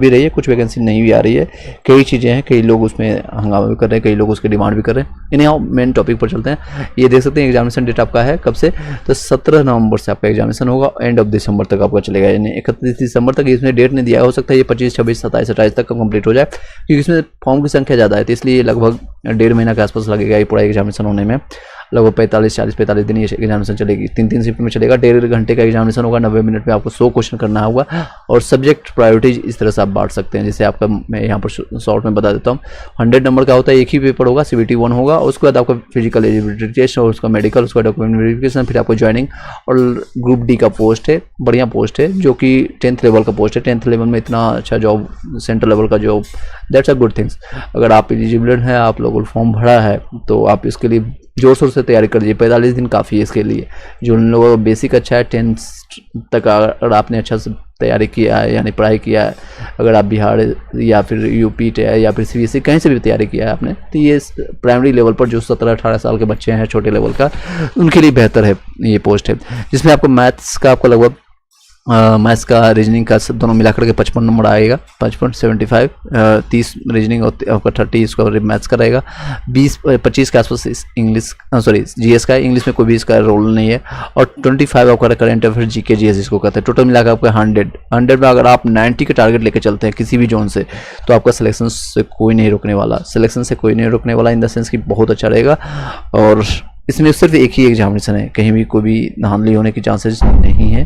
भी रही है, कुछ वैकेंसी नहीं भी आ रही है, कई चीज़ें हैं, कई लोग उसमें हंगामा भी कर रहे हैं, कई लोग उसकी डिमांड भी कर रहे हैं। इन्हें हम मेन टॉपिक पर चलते हैं। ये देख सकते हैं एग्जामिनेशन डेट आपका है कब से, तो 17 नवंबर से आपका एग्जामिनेशन होगा, एंड ऑफ दिसंबर तक आपका चलेगा, यानी 31 दिसंबर तक। इसमें डेट नहीं दिया, हो सकता है ये 25, 26, 27, 28 तक कंप्लीट हो जाए, क्योंकि इसमें फॉर्म की संख्या ज़्यादा है, तो इसलिए लगभग 1.5 महीना के आसपास लगेगा ये पूरा एग्जामिनेशन होने में। लगभग 45 दिन ये एग्जामिनेशन चलेगी, 3 शिफ्ट में चलेगा, 1.5 घंटे का एग्जामिनेशन होगा, 90 मिनट में आपको 100 क्वेश्चन करना होगा, और सब्जेक्ट प्रायोरिटीज इस तरह से आप बांट सकते हैं। जैसे आपका मैं यहाँ पर शॉर्ट में बता देता हूँ, 100 नंबर का होता है, एक ही पेपर होगा, CBT 1 होगा, उसके बाद आपका फिजिकल एलिजिबिलिटी टेस्ट और उसका मेडिकल, उसका डॉक्यूमेंट वेरिफिकेशन, फिर आपको ज्वाइनिंग, और ग्रुप डी का पोस्ट है, बढ़िया पोस्ट है, जो कि 10th लेवल का पोस्ट है। 10th लेवल में इतना अच्छा जॉब, सेंट्रल लेवल का job, that's a good things. अगर आप एलिजिबल हैं, आप लोगों ने फॉर्म भरा है, तो आप इसके लिए जोर शोर से तैयारी कर लीजिए। 45 दिन काफ़ी है इसके लिए। जो उन लोगों का बेसिक अच्छा है, 10th तक अगर आपने अच्छा से तैयारी किया है, यानी पढ़ाई किया है, अगर आप बिहार या फिर यूपी या फिर CBSE कहीं से भी तैयारी किया है आपने, तो ये प्राइमरी लेवल पर जो 17-18 साल के बच्चे हैं, छोटे लेवल का, उनके लिए बेहतर है ये पोस्ट है, जिसमें आपको मैथ्स का आपको लगभग मैथ्स का, रीजनिंग का दोनों मिलाकर के 55 नंबर आएगा, 55-75, 30 रीजनिंग और आपका 30 इसका मैथ्स का रहेगा, 20-25 के आसपास इंग्लिश, सॉरी GS का है, इंग्लिश में कोई भी इसका रोल नहीं है, और 25 आपका करंट अफेयर GK GS इसको कहते हैं। टोटल मिलाकर आपका 100 में अगर आप 90 के टारगेट लेके चलते हैं किसी भी जोन से, तो आपका सिलेक्शन से कोई नहीं रोकने वाला, इन द सेंस कि बहुत अच्छा रहेगा। और इसमें सिर्फ एक ही एग्जामिनेशन है, कहीं भी कोई भी धांधली होने की चांसेस नहीं है।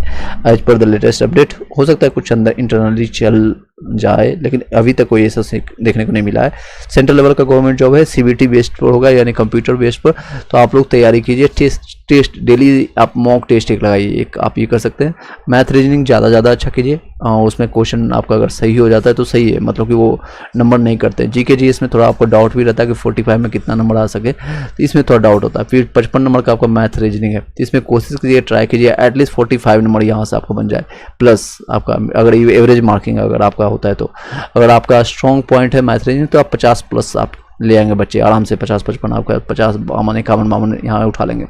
As per the latest update, हो सकता है कुछ अंदर इंटरनली चल जाए, लेकिन अभी तक कोई ऐसा देखने को नहीं मिला है। सेंट्रल लेवल का गवर्नमेंट जॉब है, CBT बेस्ड पर होगा, यानी कंप्यूटर बेस्ड पर, तो आप लोग तैयारी कीजिए। टेस्ट डेली आप मॉक टेस्ट एक लगाइए, एक आप ये कर सकते हैं। मैथ रीजनिंग ज़्यादा अच्छा कीजिए, उसमें क्वेश्चन आपका अगर सही हो जाता है तो सही है, मतलब कि वो नंबर नहीं करते। GK GS में थोड़ा आपको डाउट भी रहता है कि 45 में कितना नंबर आ सके, तो इसमें थोड़ा डाउट होता है। फिर 55 नंबर का आपका मैथ रीजनिंग है, तो इसमें कोशिश कीजिए, ट्राई कीजिए एटलीस्ट 45 नंबर यहाँ से आपको बन जाए, प्लस आपका अगर एवरेज मार्किंग अगर आपका होता है, तो अगर आपका स्ट्रॉन्ग पॉइंट है मैथ रीजनिंग, तो आप 50+ आप ले आएंगे बच्चे आराम से। 50-55 आपका 50 51 यहाँ उठा लेंगे।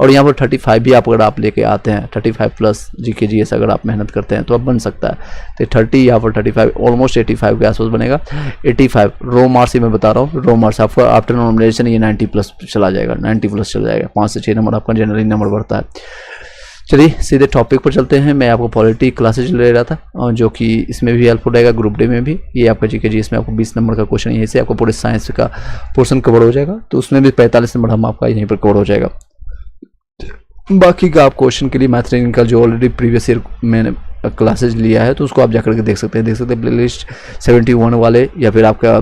और यहाँ पर 35 भी अगर आप लेके आते हैं, 35+ GK GS अगर आप मेहनत करते हैं, तो अब बन सकता है। तो 30 यहाँ पर 35, ऑलमोस्ट 85 के आसपास बनेगा। 85 रो मार्क्स ही मैं बता रहा हूँ, रो मार्क्स आपका आफ्टर नॉमिनेशन ये 90+ चला जाएगा, 90+ चला जाएगा। 5 से 6 नंबर आपका जनरली नंबर बढ़ता है। चलिए सीधे टॉपिक पर चलते हैं। मैं आपको पॉलिटी क्लासेज ले रहा था, और जो कि इसमें भी हेल्पफुल रहेगा, ग्रुप डी में भी। ये आपका GK GS में आपको 20 नंबर का क्वेश्चन यहीं से आपको पूरे साइंस का पोर्शन कवर हो जाएगा, तो उसमें भी 45 नंबर हम आपका यहीं पर कवर हो जाएगा। बाकी का आप क्वेश्चन के लिए मैथ रीजनिंग का जो ऑलरेडी प्रीवियस ईयर मैंने क्लासेज लिया है, तो उसको आप जाकर के देख सकते हैं प्ले लिस्ट 71 वाले, या फिर आपका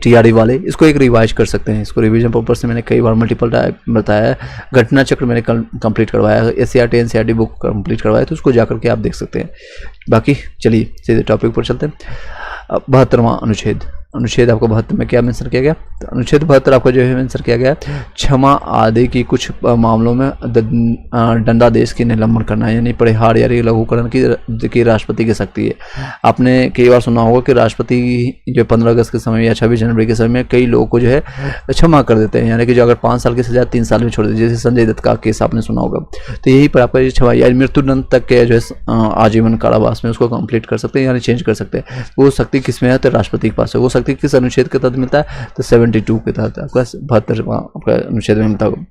TRE वाले, इसको एक रिवाइज कर सकते हैं। इसको रिवीजन पर्पज से मैंने कई बार मल्टीपल बताया है। घटना चक्र मैंने कंप्लीट करवाया है, SCRT NCRT बुक कंप्लीट करवाया, तो उसको जाकर के आप देख सकते हैं। बाकी चलिए सीधे टॉपिक पर चलते हैं। 72वां अनुच्छेद आपको 72 में क्या मेंशन किया गया, तो अनुच्छेद 72 आपका जो है मेंशन किया गया, क्षमा आदि की कुछ मामलों में दंडादेश की निलंबन करना है, यानी परिहार या लघुकरण की राष्ट्रपति की शक्ति है। आपने कई बार सुना होगा कि राष्ट्रपति जो 15 अगस्त के समय या 26 जनवरी के समय में कई लोगों को जो है क्षमा कर देते हैं, यानी कि जो अगर 5 साल की सजा 3 साल में छोड़ देते, जैसे संजय दत्त का केस आपने सुना होगा। तो यही पर आपका क्षमा या मृत्युदंड तक के जो है आजीवन कारावास में उसको कंप्लीट कर सकते हैं, यानी चेंज कर सकते हैं। वो शक्ति किसमें है, तो राष्ट्रपति के पास है। वो किस अनुच्छेद के तहत मिलता है, तो 72 के तहत आपका 72वां आपका अनुच्छेद में मिलता है।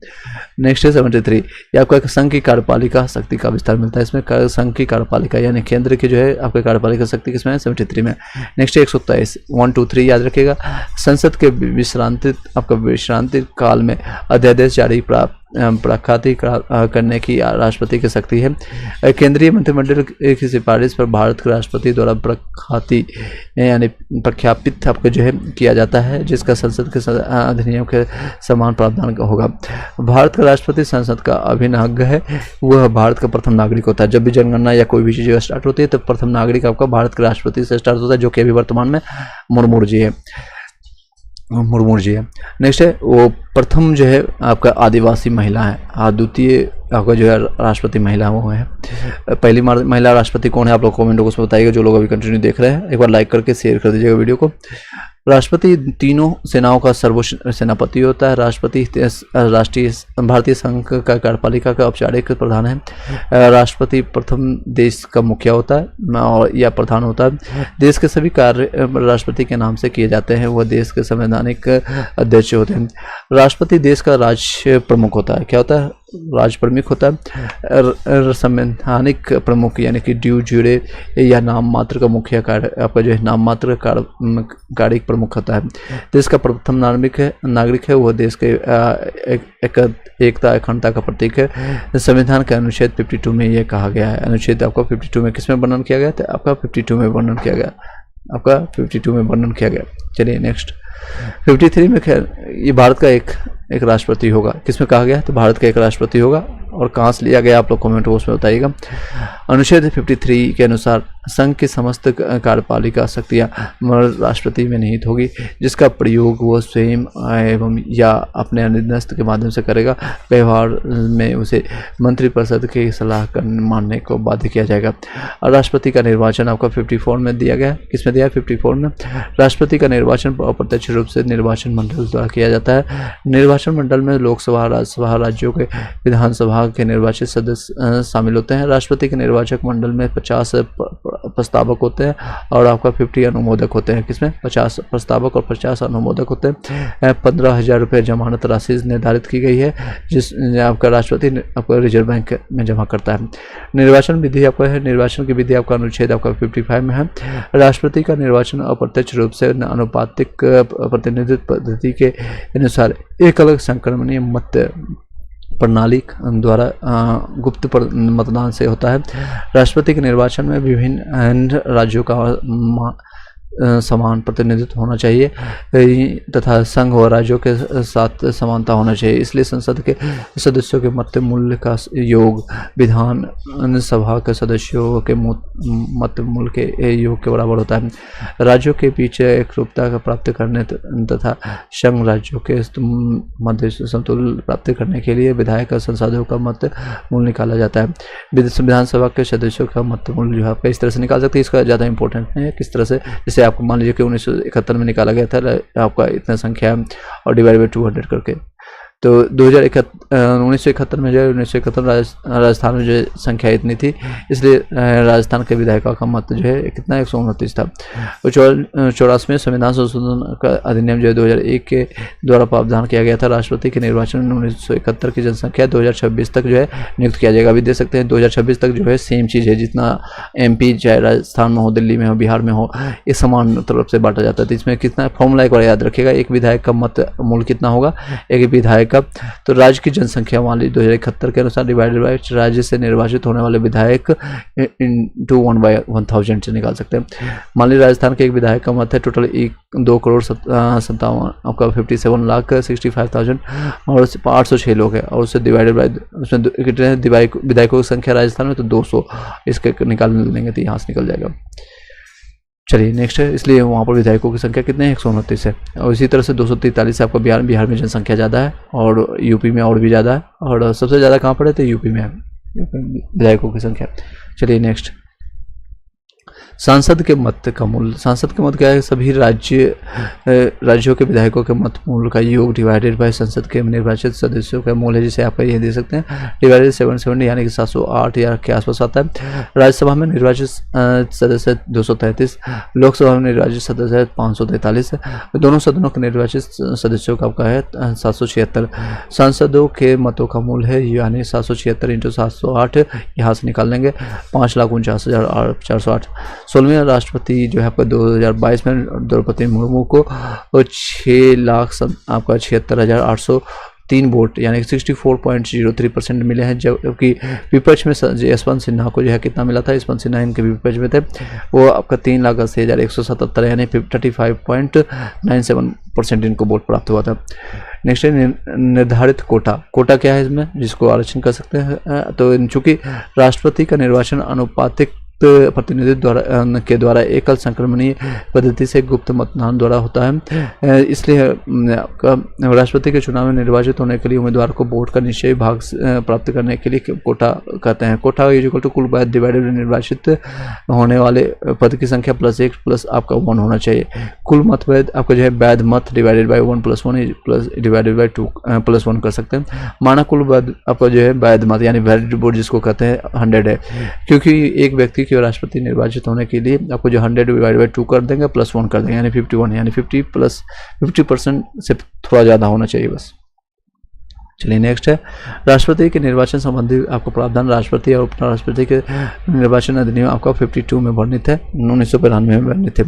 नेक्स्ट है 73, ये आपका संघ की कार्यपालिका शक्ति का विस्तार मिलता है। इसमें संघ की कार्यपालिका यानी केंद्र की जो है आपका कार्यपालिका शक्ति किसमें है, 73 में। नेक्स्ट है 127, 1, 2, 3 याद रखिएगा। संसद के विश्रांति काल में अध्यादेश जारी प्रख्याति करने की राष्ट्रपति की शक्ति है। केंद्रीय मंत्रिमंडल की सिफारिश पर भारत के राष्ट्रपति द्वारा प्रख्याति यानी प्रख्यापित आपको जो है किया जाता है, जिसका संसद के अधिनियम के समान प्रावधान होगा। भारत का राष्ट्रपति संसद का अभिन्न है, वह भारत का प्रथम नागरिक होता है। जब भी जनगणना या कोई भी चीज़ स्टार्ट होती है, तो प्रथम नागरिक आपका भारत के राष्ट्रपति से स्टार्ट होता है, जो कि अभी वर्तमान में मुर्मू जी है। नेक्स्ट है वो प्रथम जो है आपका आदिवासी महिला है, द्वितीय आपका जो है राष्ट्रपति महिला वो है। पहली महिला राष्ट्रपति कौन है, आप लोग कमेंट बॉक्स में बताइएगा। जो लोग अभी कंटिन्यू देख रहे हैं, एक बार लाइक करके शेयर कर दीजिएगा वीडियो को। राष्ट्रपति तीनों सेनाओं का सर्वोच्च सेनापति होता है। राष्ट्रपति राष्ट्रीय भारतीय संघ का कार्यपालिका का औपचारिक प्रधान है। राष्ट्रपति प्रथम देश का मुखिया होता है और या प्रधान होता है। देश के सभी कार्य राष्ट्रपति के नाम से किए जाते हैं। वह देश के संवैधानिक अध्यक्ष होते हैं। राष्ट्रपति देश का राज्य प्रमुख होता है। क्या होता है? राज्य प्रमुख होता है। संवैधानिक प्रमुख यानी कि ड्यू ज्यूरे या नाम मात्र का मुखिया कार्य आपका जो है नाम मात्र कार्यिक प्रमुख होता है। देश का प्रथम नागरिक है। वह देश के एकता अखंडता का प्रतीक है। संविधान के अनुच्छेद 52 में यह कहा गया है। अनुच्छेद आपका 52 में किसमें वर्णन किया गया था? आपका 52 में वर्णन किया गया। आपका 52 में वर्णन किया गया। चलिए नेक्स्ट 53 में ये भारत का एक राष्ट्रपति होगा। किसमें कहा गया है? तो भारत का एक राष्ट्रपति होगा। और कहाँ से लिया गया आप लोग कमेंट बॉक्स में बताइएगा। अनुच्छेद 53 के अनुसार संघ की समस्त कार्यपालिका शक्तियाँ राष्ट्रपति में निहित होगी, जिसका प्रयोग वह स्वयं एवं या अपने अधीनस्थ के माध्यम से करेगा। व्यवहार में उसे मंत्रिपरिषद की सलाह मानने को बाध्य किया जाएगा। और राष्ट्रपति का निर्वाचन आपका 54 में दिया गया। किसमें दिया है? 54 में। राष्ट्रपति का निर्वाचन अप्रत्यक्ष रूप से निर्वाचन मंडल द्वारा किया जाता है। निर्वाचन मंडल में लोकसभा, राज्यसभा, राज्यों के विधानसभा के निर्वाचित सदस्य शामिल होते हैं। राष्ट्रपति के निर्वाचक मंडल में 50 प्रस्तावक होते हैं और आपका 50 अनुमोदक होते हैं। किसमें? 50 प्रस्तावक और 50 अनुमोदक होते हैं। 15,000 रुपये जमानत राशि निर्धारित की गई है, जिस आपका राष्ट्रपति आपका रिजर्व बैंक में जमा करता है। निर्वाचन विधि आपका है। निर्वाचन की विधि आपका अनुच्छेद आपका 55 में है। राष्ट्रपति का निर्वाचन अप्रत्यक्ष रूप से अनुपातिक प्रतिनिधित्व पद्धति के अनुसार एक अलग संक्रमणीय मत प्रणाली द्वारा गुप्त मतदान से होता है। राष्ट्रपति के निर्वाचन में विभिन्न राज्यों का समान प्रतिनिधित्व होना चाहिए तथा संघ व राज्यों के साथ समानता होना चाहिए। इसलिए संसद के सदस्यों के मत मूल्य का योग विधान सभा के सदस्यों के मत मूल्य के योग के बराबर होता है। राज्यों के बीच एकरूपता का प्राप्त करने तथा संघ राज्यों के मध्य संतुलन प्राप्त करने के लिए विधायक संसदों का मत मूल्य निकाला जाता है। विधानसभा के सदस्यों का मत मूल्य जो है आप इस तरह से निकाल सकते हैं। इसका ज़्यादा इंपॉर्टेंट नहीं है किस तरह से, जैसे आपको मान लीजिए कि 1971 में निकाला गया था आपका इतना संख्या और डिवाइड बाई 200 करके। तो 1971 में जो है 1971 राजस्थान में जो संख्या इतनी थी, इसलिए राजस्थान के विधायकों का मत जो है कितना 129 था। 84वें संविधान संशोधन का अधिनियम जो है 2001 के द्वारा प्रावधान किया गया था। राष्ट्रपति के निर्वाचन में 1971 की जनसंख्या 2026 तक जो है नियुक्त किया जाएगा। अभी देख सकते हैं 2026 तक जो है सेम चीज़ है, जितना MP चाहे राजस्थान में हो, दिल्ली में हो, बिहार में हो, ये समान तरफ से बांटा जाता है। तो इसमें कितना फॉर्मूला एक बार याद रखिएगा, एक विधायक का मत मूल्य कितना होगा, एक विधायक का। तो राज्य की जनसंख्या मान लीजिए 2071 के अनुसार डिवाइडेड बाय राज्य से निर्वाचित होने वाले विधायक इंटू 1/1000 से निकाल सकते हैं। मान लीजिए राजस्थान के एक विधायक का मत है टोटल 2,57,57 आपका 57,65,000 और 806 लोग हैं और उससे डिवाइडेड बाय उसमें कितने विधायकों की संख्या राजस्थान में, तो 200 इसके निकाल लेंगे तो यहाँ से निकल जाएगा। चलिए नेक्स्ट है, इसलिए वहाँ पर विधायकों की संख्या कितने हैं 129 है। और इसी तरह से 243 आपका बिहार में जनसंख्या ज़्यादा है और यूपी में और भी ज़्यादा है, और सबसे ज़्यादा कहाँ पर है तो यूपी में है विधायकों की संख्या। चलिए नेक्स्ट, सांसद के मत का मूल्य। सांसद का मत क्या है? सभी राज्यों के विधायकों के मत मूल्य का योग डिवाइडेड बाय संसद के निर्वाचित सदस्यों का मूल्य है, जिसे आप ये दे सकते हैं डिवाइडेड 770 यानी कि 708 या के आसपास आता है। राज्यसभा में निर्वाचित सदस्य 233, लोकसभा में निर्वाचित सदस्य 543, दोनों सदनों के निर्वाचित सदस्यों का आपका है 776। सांसदों के मतों का मूल्य है यानी 776 इंटू 708 यहाँ से निकाल लेंगे 5,49,408। 16वें राष्ट्रपति जो है आपका 2022 में द्रौपदी मुर्मू को 6,76,803 वोट यानी कि 64.03% मिले हैं, जबकि विपक्ष में यशवंत सिन्हा को जो है कितना मिला था? यशवंत सिन्हा इनके विपक्ष में थे, वो आपका 3,80,177 यानी 35.97% इनको वोट प्राप्त हुआ था। नेक्स्ट है निर्धारित कोटा। कोटा क्या है इसमें? जिसको आरक्षण कर सकते हैं। तो चूंकि राष्ट्रपति का निर्वाचन अनुपातिक प्रतिनिधि के द्वारा एकल संक्रमणीय पद्धति से गुप्त मतदान द्वारा होता है। इसलिए राष्ट्रपति के चुनाव में निर्वाचित होने के लिए उम्मीदवार को वोट का निश्चयी भाग प्राप्त करने के लिए कोटा कहते हैं। कोटा इक्वल टू कुल वैध डिवाइडेड निर्वाचित होने वाले पद की संख्या प्लस 1 प्लस आपका 1 होना चाहिए। कुल मत वैध आपका जो है वैध मत divided by 1 plus 1 plus divided by 2 plus 1 कर सकते हैं। माना कुल वैध आपका जो है वैध मत यानी वैलिड वोट जिसको कहते हैं 100 है, क्योंकि एक व्यक्ति के राष्ट्रपति निर्वाचित होने के लिए आपको जो 100 डिवाइडेड बाय 2 कर देंगे प्लस 1 कर देंगे यानी 51 यानी 50 प्लस 50% से थोड़ा ज़्यादा होना चाहिए बस। चलिए नेक्स्ट है राष्ट्रपति के निर्वाचन संबंधी आपको प्रावधान राष्ट्रपति और उपराष्ट्रपति के निर्वाचन अधिनियम आपका 52 में वर्णित है, 1992 में वर्णित है।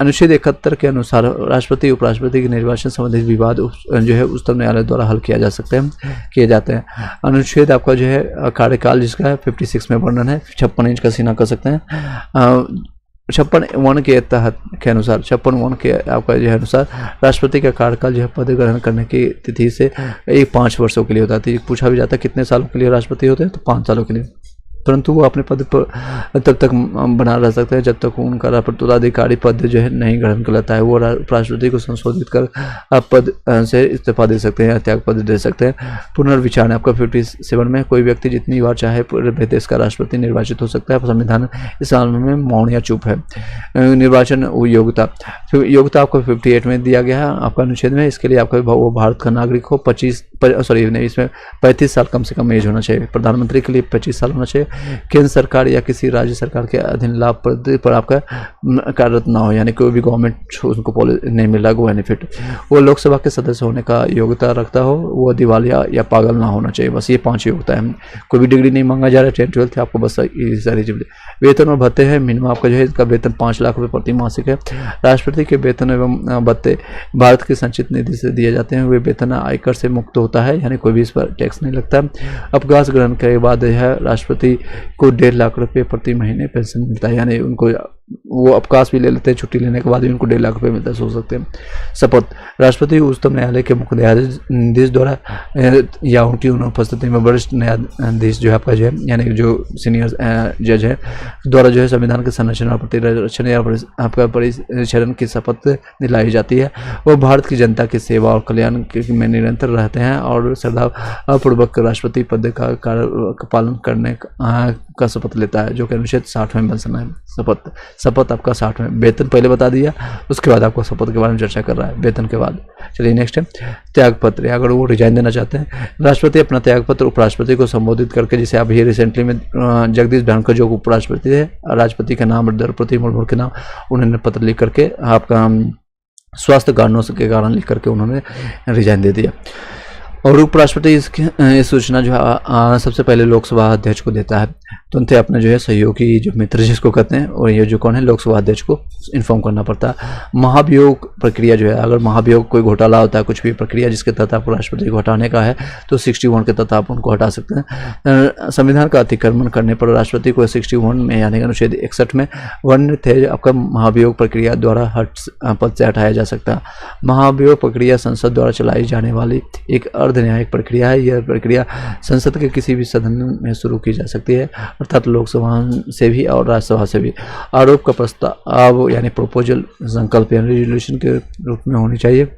अनुच्छेद 71 के अनुसार राष्ट्रपति उपराष्ट्रपति के निर्वाचन संबंधित विवाद जो है उच्चतम न्यायालय द्वारा हल किया जा सकते हैं किए जाते हैं। अनुच्छेद आपका जो है कार्यकाल जिसका है 56 में वर्णन है, 56 इंच का सीना कर सकते हैं। 56(1) के तहत के अनुसार 56(1) के आपका जो है अनुसार राष्ट्रपति का कार्यकाल जो है पद ग्रहण करने की तिथि से 5 वर्षों के लिए होता है। पूछा भी जाता है कितने सालों के लिए राष्ट्रपति होते हैं, तो 5 सालों के लिए, परंतु वो अपने पद पर तब तक बना रह सकते हैं जब तक उनका उत्तराधिकारी पद जो है नहीं ग्रहण कर लेता है। वो राष्ट्रपति को संशोधित कर आप पद से इस्तीफा दे सकते हैं या त्याग पद दे सकते हैं। पुनर्विचार आपका 57 में कोई व्यक्ति जितनी बार चाहे पूरे देश का राष्ट्रपति निर्वाचित हो सकता है। संविधान इस मामले में मौन या चुप है। निर्वाचन योग्यता आपको 58 में दिया गया है आपका अनुच्छेद में। इसके लिए आपका वो भारत का नागरिक हो, इसमें 35 साल कम से कम एज होना चाहिए। प्रधानमंत्री के लिए 25 साल होना चाहिए। केंद्र सरकार या किसी राज्य सरकार के अधीन लाभ पर आपका कार्यरत ना हो, यानी कोई भी गवर्नमेंट उनको नहीं मिल रहा बेनिफिट। वो लोकसभा के सदस्य होने का योग्यता रखता हो, वो दिवालिया या पागल ना होना चाहिए। बस ये 5 योग्यता है। कोई भी डिग्री नहीं मांगा जा रहा है, 10th 12th आपको बस ये सारी चीजें। वेतन और भत्ते हैं। मिनिमम आपका जो है इसका वेतन 5 लाख रुपए प्रति मासिक है। राष्ट्रपति के वेतन एवं भत्ते भारत की संचित निधि से दिए जाते हैं। वे वेतन आयकर से मुक्त होता है, यानी कोई भी इस पर टैक्स नहीं लगता। अवकाश ग्रहण के बाद है राष्ट्रपति को 1.5 लाख रुपए प्रति महीने पेंशन मिलता है, यानी उनको वो अवकाश भी ले लेते हैं, छुट्टी लेने के बाद भी उनको 1.5 लाख रुपए मिलता है, सोच सकते हैं। शपथ राष्ट्रपति उच्चतम न्यायालय के मुख्य न्यायाधीश द्वारा या उनकी अनुपस्थिति में वरिष्ठ न्यायाधीश जो है आपका जो है यानी जो सीनियर जज है द्वारा जो है संविधान के संरक्षण और प्रतिरक्षण या आपका परिचालन की शपथ दिलाई जाती है। वो भारत की जनता की सेवा और कल्याण में निरंतर रहते हैं और श्रद्धापूर्वक राष्ट्रपति पद का पालन करने का शपथ लेता है, जो कि अनुच्छेद 60 में बंसना है। शपथ आपका 60 में। वेतन पहले बता दिया, उसके बाद आपको शपथ के बारे में चर्चा कर रहा है वेतन के बाद। चलिए नेक्स्ट है त्यागपत्र। अगर वो रिजाइन देना चाहते हैं, राष्ट्रपति अपना त्यागपत्र उपराष्ट्रपति को संबोधित करके, जिसे अभी रिसेंटली में जगदीश धनखड़ जो उपराष्ट्रपति है, राष्ट्रपति का नाम द्रौपदी मुर्मू के नाम उन्होंने पत्र लिख करके आपका स्वास्थ्य कारणों के कारण लिख करके उन्होंने रिजाइन दे दिया। और उपराष्ट्रपति इसकी सूचना जो है सबसे पहले लोकसभा अध्यक्ष को देता है। तुरंत अपने जो है सहयोगी जो मित्र जिसको कहते हैं, और ये जो कौन है लोकसभा अध्यक्ष को इन्फॉर्म करना पड़ता है। महाभियोग प्रक्रिया जो है, अगर महाभियोग कोई घोटाला होता है, कुछ भी प्रक्रिया जिसके तहत आपको राष्ट्रपति को हटाने का है, तो 61 के तहत आप उनको हटा सकते हैं। संविधान का अतिक्रमण करने पर राष्ट्रपति को 61 में यानी अनुच्छेद 61 में वर्णित है आपका महाभियोग प्रक्रिया द्वारा पद से हटाया जा सकता है। महाभियोग प्रक्रिया संसद द्वारा चलाई जाने वाली एक अर्ध न्यायिक प्रक्रिया है। यह प्रक्रिया संसद के किसी भी सदन में शुरू की जा सकती है, अर्थात लोकसभा से भी और राज्यसभा से भी। आरोप का प्रस्ताव यानी प्रोपोजल संकल्प यानी रिजोल्यूशन के रूप में होनी चाहिए।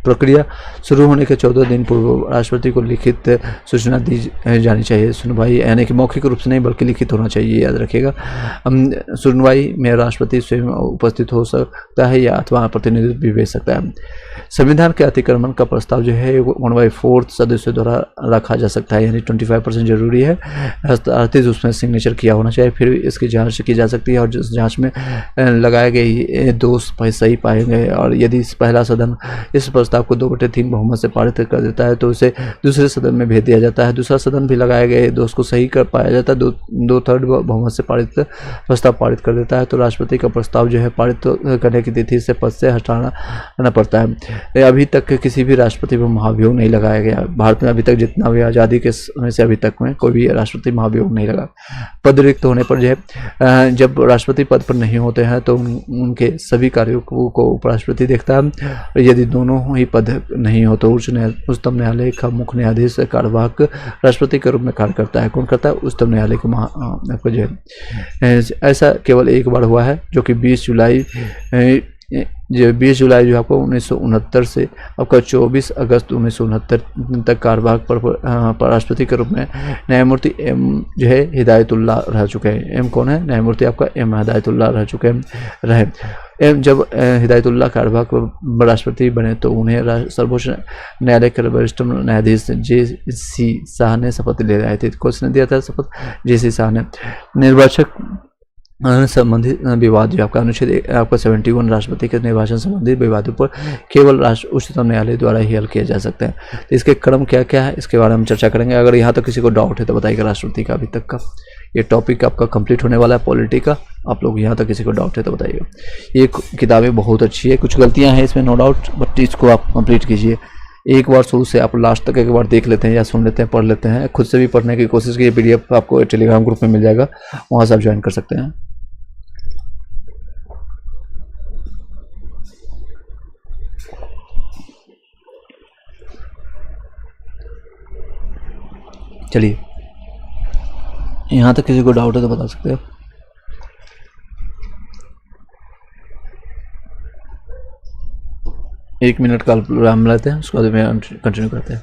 प्रक्रिया शुरू होने के 14 दिन पूर्व राष्ट्रपति को लिखित सूचना दी जानी चाहिए। सुनवाई यानी कि मौखिक रूप से नहीं बल्कि लिखित होना चाहिए, याद रखिएगा। सुनवाई में राष्ट्रपति स्वयं उपस्थित हो सकता है या अथवा प्रतिनिधित्व भी भेज सकता है। संविधान के अतिक्रमण का प्रस्ताव जो है 1/4 सदस्यों द्वारा रखा जा सकता है, यानी 25% जरूरी है। अर्थात उसमें सिग्नेचर किया होना चाहिए, फिर इसकी जांच की जा सकती है और जिस जांच में लगाए गए दोष सही पाए गए और यदि पहला सदन इस प्रस्ताव को 2/3 बहुमत से पारित कर देता है तो उसे दूसरे सदन में भेज दिया जाता है। दूसरा सदन भी लगाए गए दोष को सही कर पाया जाता है, 2/3 बहुमत से पारित प्रस्ताव पारित कर देता है, तो राष्ट्रपति का प्रस्ताव जो है पारित करने की तिथि से पद से हटाना पड़ता है। अभी तक किसी भी राष्ट्रपति पर महाभियोग नहीं लगाया गया। भारत में अभी तक जितना भी आज़ादी के समय से अभी तक में कोई भी राष्ट्रपति महाभियोग नहीं लगा। पद रिक्त होने पर जो है जब राष्ट्रपति पद पर नहीं होते हैं तो उनके सभी कार्यों को उपराष्ट्रपति देखता है। यदि दोनों दोनों ही पद नहीं हो तो उच्चतम न्यायालय का मुख्य न्यायाधीश कार्यवाहक राष्ट्रपति के रूप में कार्य करता है। कौन करता है? उच्चतम न्यायालय के आपको जो है ऐसा केवल एक बार हुआ है, जो कि 20 जुलाई जो आपको 1969 से आपका 24 अगस्त 1969 तक कार्यवाहक पर राष्ट्रपति के रूप में न्यायमूर्ति एम जो है हिदायतुल्लाह रह चुके हैं। एम कौन है? न्यायमूर्ति आपका एम हिदायतुल्लाह रह चुके रहे। एम जब हिदायतुल्लाह कार्यवाहक राष्ट्रपति बने तो उन्हें सर्वोच्च न्यायालय के वरिष्ठ न्यायाधीश JC शाह ने शपथ ले रहे थे। किसने दिया था शपथ? JC शाह ने। निर्वाचक संबंधित विवाद जो आपका अनुच्छेद आपका 71 राष्ट्रपति के निर्वाचन संबंधित विवादों पर केवल उच्चतम न्यायालय द्वारा ही हल किया जा सकता है। तो इसके क्रम क्या क्या है इसके बारे में चर्चा करेंगे। अगर यहाँ तक किसी को डाउट है तो बताइएगा। राष्ट्रपति का अभी तक का ये टॉपिक आपका कंप्लीट होने वाला है पॉलिटी का। आप लोग यहाँ तक किसी को डाउट है तो बताइएगा। ये किताबें बहुत अच्छी है, कुछ गलतियाँ हैं इसमें नो डाउट, बट इसको आप कंप्लीट कीजिए। एक बार शुरू से आप लास्ट तक एक बार देख लेते हैं या सुन लेते हैं, पढ़ लेते हैं, खुद से भी पढ़ने की कोशिश कीजिए। PDF आपको टेलीग्राम ग्रुप में मिल जाएगा, वहाँ से आप ज्वाइन कर सकते हैं। चलिए, यहाँ तक किसी को डाउट है तो बता सकते हो। एक मिनट का प्रोग्राम लेते हैं, उसके बाद में कंटिन्यू करते हैं।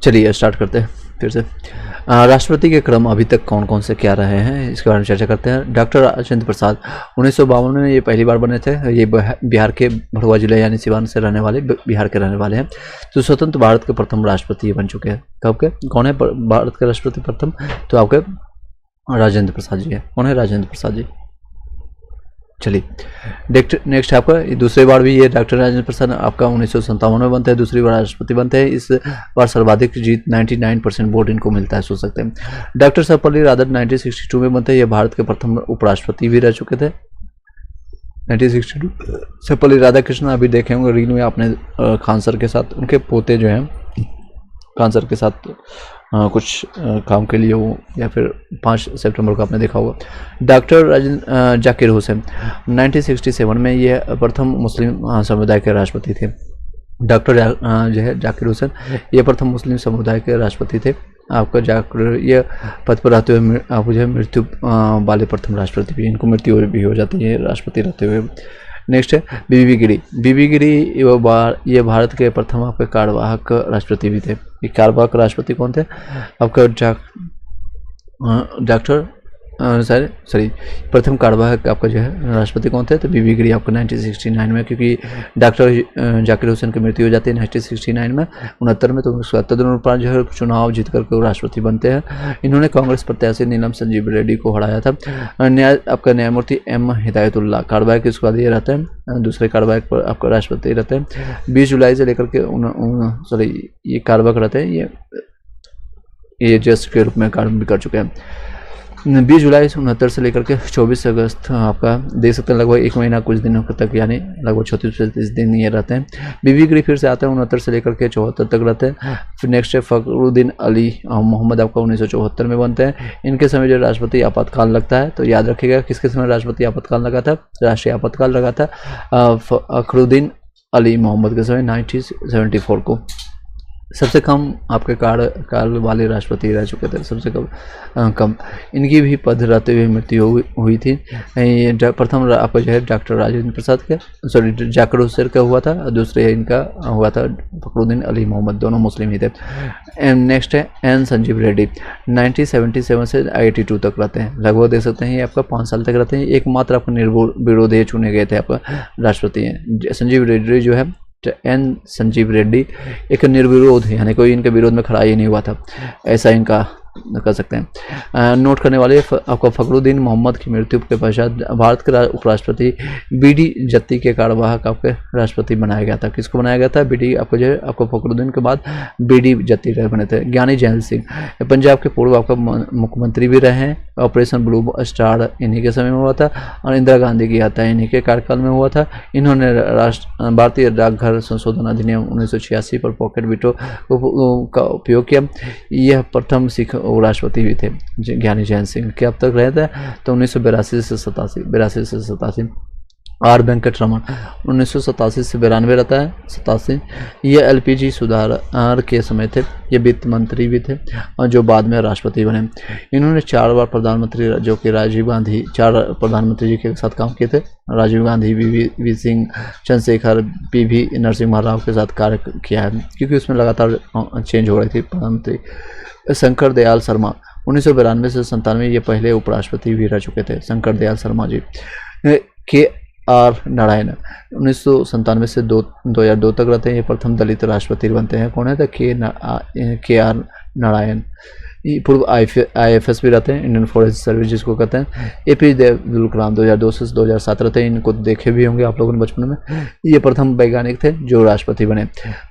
चलिए स्टार्ट करते हैं फिर से। राष्ट्रपति के क्रम अभी तक कौन कौन से क्या रहे हैं इसके बारे में चर्चा करते हैं। डॉक्टर राजेंद्र प्रसाद 1952 में ये पहली बार बने थे। ये बिहार के भड़ुआ जिले यानी सिवान से रहने वाले, बिहार के रहने वाले हैं। तो स्वतंत्र भारत के प्रथम राष्ट्रपति बन चुके हैं। कब के? कौन है भारत के राष्ट्रपति प्रथम? तो आपके राजेंद्र प्रसाद जी है। कौन है? राजेंद्र प्रसाद जी। चलिए नेक्स्ट आपका दूसरी बार भी ये डॉक्टर राजेंद्र प्रसाद आपका 1957 में बनते हैं, दूसरी बार राष्ट्रपति बनते हैं। इस बार सर्वाधिक जीत 99% वोट इनको मिलता है, सोच सकते हैं। डॉक्टर सर्वपल्ली राधाकृष्णन 1962 में बनते हैं। ये भारत के प्रथम उपराष्ट्रपति भी रह चुके थे 1962। सर्वपल्ली राधाकृष्णन अभी देखे होंगे रील में आपने खान सर के साथ, उनके पोते जो हैं खान सर के साथ कुछ काम के लिए हो, या फिर 5 सितंबर को आपने देखा होगा। डॉक्टर जाकिर हुसैन 1967 में ये प्रथम मुस्लिम समुदाय के राष्ट्रपति थे। डॉक्टर जो है जाकिर हुसैन ये प्रथम मुस्लिम समुदाय के राष्ट्रपति थे। आपका जाकिर ये पद पर रहते हुए आप जो है मृत्यु वाले प्रथम राष्ट्रपति भी, इनको मृत्यु भी हो जाती है राष्ट्रपति रहते हुए। नेक्स्ट है बीबी गिरी। बीबी गिरी ये भारत के प्रथम आपके कार्यवाहक राष्ट्रपति भी थे। ये कार्यवाहक राष्ट्रपति कौन थे? आपका डॉक्टर सॉरी प्रथम कार्यवाहक आपका जो है राष्ट्रपति कौन थे? तो बीबी गिरी आपका 1969 में, क्योंकि डॉक्टर जाकिर हुसैन की मृत्यु हो जाती है 1969 में। 69 में तो 77 दिनों पर जो है चुनाव जीत करके वो राष्ट्रपति बनते हैं। इन्होंने कांग्रेस प्रत्याशी नीलम संजीव रेड्डी को हराया था। आपका न्यायमूर्ति एम हिदायतुल्लाह कार्यवाहक इसके बाद ये रहते हैं, दूसरे कार्यवाहक पर आपका राष्ट्रपति रहते हैं। 20 जुलाई से लेकर के ये कार्यवाहक रहते हैं, ये जज के रूप में कार्य भी कर चुके हैं। 20 जुलाई 1969 से लेकर के 24 अगस्त आपका देख सकते हैं, लगभग 1 महीना कुछ दिनों तक, यानी लगभग 36 दिन ये रहते हैं। बीबी गिरी फिर से आते हैं 69 से लेकर के 74 तक रहते हैं। फिर नेक्स्ट है फखरुद्दीन अली मोहम्मद आपका 1974 में बनते हैं। इनके समय जो राष्ट्रपति आपातकाल लगता है, तो याद रखिएगा किसके समय राष्ट्रपति आपातकाल लगा था? राष्ट्रीय आपातकाल लगा था फखरुद्दीन अली मोहम्मद के समय 1974 को। सबसे कम आपके काल वाले राष्ट्रपति रह चुके थे, सबसे कम इनकी भी पद रहते हुए मृत्यु हुई थी। ये प्रथम आपका जो है डॉक्टर राजेंद्र प्रसाद का, सॉरी जाकिर हुसैन का हुआ था, दूसरे इनका हुआ था फखरुद्दीन अली मोहम्मद, दोनों मुस्लिम ही थे। नेक्स्ट है एन संजीव रेड्डी, 1977 से 82 तक रहते हैं, लगभग देख सकते हैं ये आपका 5 साल तक रहते हैं। एकमात्र आपका निर्विरोध चुने गए थे आपका राष्ट्रपति हैं। संजीव रेड्डी जो है, एन संजीव रेड्डी एक निर्विरोध, यानी कोई इनके विरोध में खड़ा ही नहीं हुआ था, ऐसा इनका कर सकते हैं। नोट करने वाले आपका फखरुद्दीन मोहम्मद की मृत्यु के पश्चात भारत के उपराष्ट्रपति बीडी जत्ती के कार्यवाहक आपके राष्ट्रपति बनाया गया था। किसको बनाया गया था? बीडी, आपको जो है आपको फखरुद्दीन के बाद बीडी जत्ती बने थे। ज्ञानी जैल सिंह पंजाब के पूर्व आपका मुख्यमंत्री भी रहे हैं। ऑपरेशन ब्लू स्टार इन्हीं के समय में हुआ था और इंदिरा गांधी की हत्या इन्हीं के कार्यकाल में हुआ था। इन्होंने भारतीय डाकघर संशोधन अधिनियम 1986 पर पॉकेट वीटो का उपयोग किया। यह प्रथम सिख राष्ट्रपति भी थे ज्ञानी जैल सिंह, के अब तक रहे थे तो 1982 से 87। आर वेंकट रमन 1987 से 92 रहता है, 87। ये एलपीजी सुधार के समय थे, ये वित्त मंत्री भी थे और जो बाद में राष्ट्रपति बने। इन्होंने 4 बार प्रधानमंत्री, जो कि राजीव गांधी, 4 प्रधानमंत्री जी के साथ काम किए थे। राजीव गांधी, वी सिंह, चंद्रशेखर, पीवी नरसिम्हा राव के साथ कार्य किया है, क्योंकि उसमें लगातार चेंज हो रही थी प्रधानमंत्री। शंकर दयाल शर्मा 1992 से 97, ये पहले उपराष्ट्रपति भी रह चुके थे, शंकर दयाल शर्मा जी। के आर नारायण 1997 से 2002 तक रहते हैं, ये प्रथम दलित राष्ट्रपति बनते हैं। कौन है? तो के आर नारायण। पूर्व IFS भी रहते हैं, इंडियन फॉरेस्ट सर्विस जिसको कहते हैं। APJ अब्दुल कलाम 2002 से 2007 रहते हैं, इनको देखे भी होंगे आप लोगों ने बचपन में। ये प्रथम वैज्ञानिक थे जो राष्ट्रपति बने।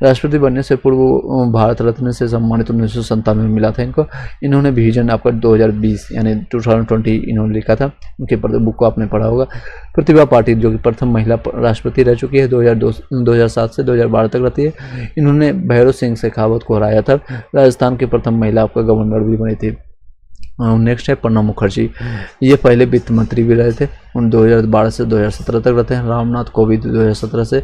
राष्ट्रपति बनने से पूर्व भारत रत्न से सम्मानित 1997 में मिला था इनको। इन्होंने विजन आपका 2020 यानी 2020 इन्होंने लिखा था, उनके बुक को आपने पढ़ा होगा। प्रतिभा पाटिल जो कि प्रथम महिला राष्ट्रपति रह चुकी है, 2007 से 2012 तक रहती है। इन्होंने भैरव सिंह शेखावत को हराया था। राजस्थान की प्रथम महिला आपका गवर्नर भी बनी थी। नेक्स्ट है प्रणब मुखर्जी, ये पहले वित्त मंत्री भी रहे थे, उन 2012 से 2017 तक रहते हैं। रामनाथ कोविंद 2017 से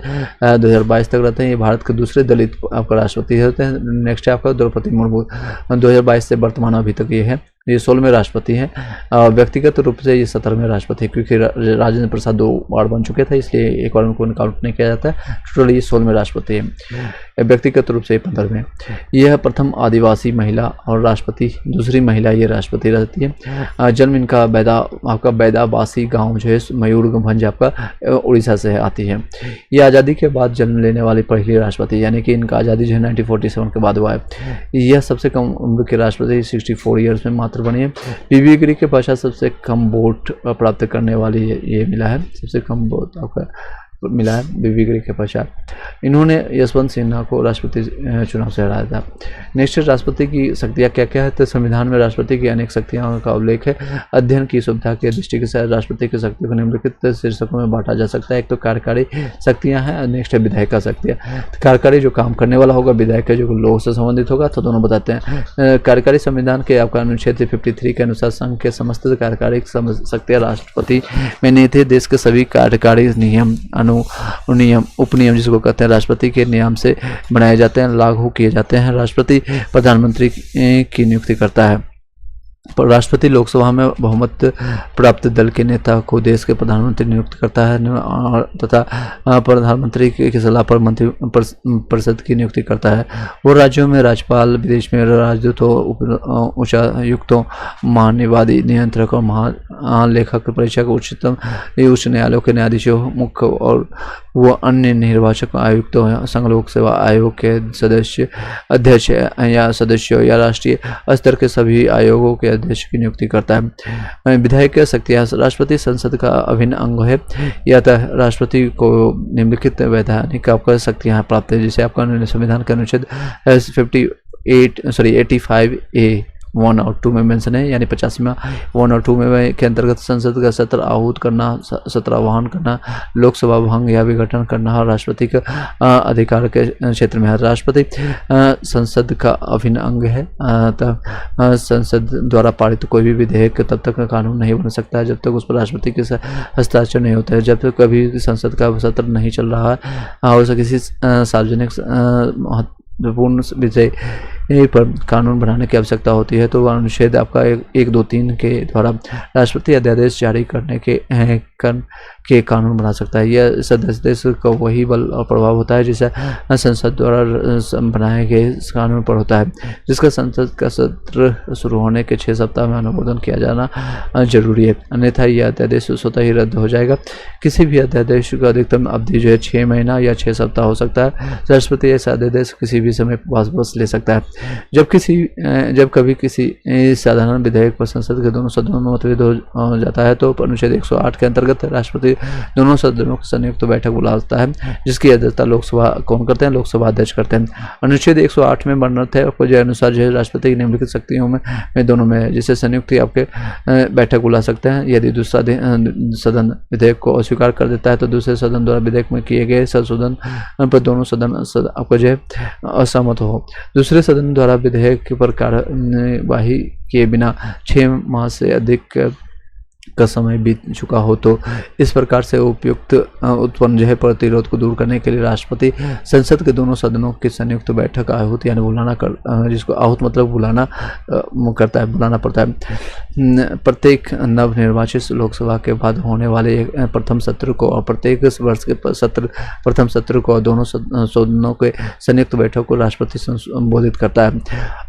2022 तक रहते हैं, ये भारत के दूसरे दलित आपका राष्ट्रपति होते हैं। नेक्स्ट है आपका द्रौपदी मुर्मू, 2022 से वर्तमान अभी तक ये है, ये 16वें राष्ट्रपति हैं। व्यक्तिगत रूप से ये 17वें राष्ट्रपति, क्योंकि राजेंद्र प्रसाद 2 बार बन चुके थे, इसलिए एक बार उनको काउंट नहीं किया जाता है। टोटल ये 16वें राष्ट्रपति हैं। व्यक्तिगत रूप से 15वें। यह प्रथम आदिवासी महिला और राष्ट्रपति, दूसरी महिला ये राष्ट्रपति रहती है। जन्म इनका आपका बैदाबासी गाँव जो है मयूरभंज आपका उड़ीसा से आती है। ये आज़ादी के बाद जन्म लेने वाली पहली राष्ट्रपति, यानी कि इनका आज़ादी जो है 1947 के बाद हुआ है। यह सबसे कम उम्र के राष्ट्रपति 64 ईयर्स में मात्र बनी है। बीबी गिरी के पश्चात सबसे कम वोट प्राप्त करने वाली ये मिला है, सबसे कम वोट आपका मिला है बीबी गिरी के पश्चात। इन्होंने यशवंत सिन्हा को राष्ट्रपति चुनाव से हराया था। नेक्स्ट राष्ट्रपति की शक्तियाँ क्या क्या है? तो संविधान में राष्ट्रपति की अनेक शक्तियों का उल्लेख है। अध्ययन की सुविधा के दृष्टि से राष्ट्रपति की शक्तियों को निम्नलिखित शीर्षकों में बांटा जा सकता है। एक तो कार्यकारी शक्तियाँ हैं, नेक्स्ट है विधायिका शक्तियाँ। कार्यकारी जो काम करने वाला होगा, विधायिका जो लोगों से संबंधित होगा, तो दोनों बताते हैं। कार्यकारी संविधान के आपका अनुच्छेद 53 के अनुसार संघ के समस्त कार्यकारी शक्तियाँ राष्ट्रपति में नहीं थे। देश के सभी कार्यकारी नियम, नियम, उपनियम जिसको कहते हैं, राष्ट्रपति के नियम से बनाए जाते हैं, लागू किए जाते हैं। राष्ट्रपति प्रधानमंत्री की नियुक्ति करता है। राष्ट्रपति लोकसभा में बहुमत प्राप्त दल के नेता को देश के प्रधानमंत्री नियुक्त करता है तथा प्रधानमंत्री की सलाह पर मंत्री परिषद की नियुक्ति करता है। वो राज्यों में राज्यपाल, विदेश में राजदूतों, उच्चायुक्तों, महानिवादी, नियंत्रक और महालेखक, परीक्षक, उच्च न्यायालयों के न्यायाधीशों, मुख्य और वो अन्य निर्वाचक आयुक्तों, संघ लोक सेवा आयोग के सदस्य, अध्यक्ष या सदस्यों या राष्ट्रीय स्तर के सभी आयोगों के अध्यक्ष की नियुक्ति करता है। विधायिका शक्तियाँ, राष्ट्रपति संसद का अभिन्न अंग है। या तो राष्ट्रपति को निम्नलिखित वैधानिक आपका शक्तियाँ प्राप्त है, जिसे आपका संविधान के अनुच्छेद 85A 1 और 2 में मेंशन है, यानी 85वां 1 और 2 में के अंतर्गत संसद का सत्र आहूत करना, सत्र आह्वान करना, लोकसभा भंग या विघटन करना और राष्ट्रपति का अधिकार के क्षेत्र में है। राष्ट्रपति संसद का अभिन्न अंग है। संसद द्वारा पारित कोई भी विधेयक तब तक कानून नहीं बन सकता है जब तक उस पर राष्ट्रपति के हस्ताक्षर नहीं होता है। जब तक कभी संसद का सत्र नहीं चल रहा है और किसी सार्वजनिक पूर्ण विषय पर कानून बनाने की आवश्यकता होती है तो अनुच्छेद आपका 1, 2, 3 के द्वारा राष्ट्रपति अध्यादेश जारी करने के कानून बना सकता है। यह अध्यादेश का वही बल और प्रभाव होता है जिसे संसद द्वारा बनाए गए कानून पर होता है, जिसका संसद का सत्र शुरू होने के 6 सप्ताह में अनुमोदन किया जाना जरूरी है, अन्यथा यह अध्यादेश स्वतः ही रद्द हो जाएगा। किसी भी अध्यादेश का अधिकतम अवधि जो है 6 महीना या 6 सप्ताह हो सकता है। राष्ट्रपति ऐसा अध्यादेश किसी भी समय वापस ले सकता है। जब कभी किसी साधारण विधेयक पर संसद के दोनों सदनों में मतभेद हो जाता है तो अनुच्छेद 108 के अंतर्गत राष्ट्रपति दोनों सदनों की संयुक्त बैठक बुलाता है, जिसकी अध्यक्षता लोकसभा कौन करते हैं? लोकसभा अध्यक्ष करते हैं। अनुच्छेद 108 में वर्णित है के अनुसार जो है राष्ट्रपति की निम्नलिखित शक्तियों में दोनों में जिसे संयुक्त आपके बैठक बुला सकते हैं। यदि दूसरा सदन विधेयक को अस्वीकार कर देता है तो दूसरे सदन द्वारा विधेयक में किए गए संशोधन पर दोनों सदन आपको जो है असहमत हो, दूसरे सदन द्वारा विधेयक पर कार्यवाही किए बिना 6 माह से अधिक का समय बीत चुका हो तो इस प्रकार से उपयुक्त उत्पन्न जो है प्रतिरोध को दूर करने के लिए राष्ट्रपति संसद के दोनों सदनों की संयुक्त बैठक आहूत यानी बुलाना जिसको आहूत मतलब बुलाना करता है, बुलाना पड़ता है। प्रत्येक नवनिर्वाचित लोकसभा के बाद होने वाले प्रथम सत्र को और प्रत्येक वर्ष के प्रथम सत्र को दोनों सदनों के संयुक्त बैठक को राष्ट्रपति संबोधित करता है।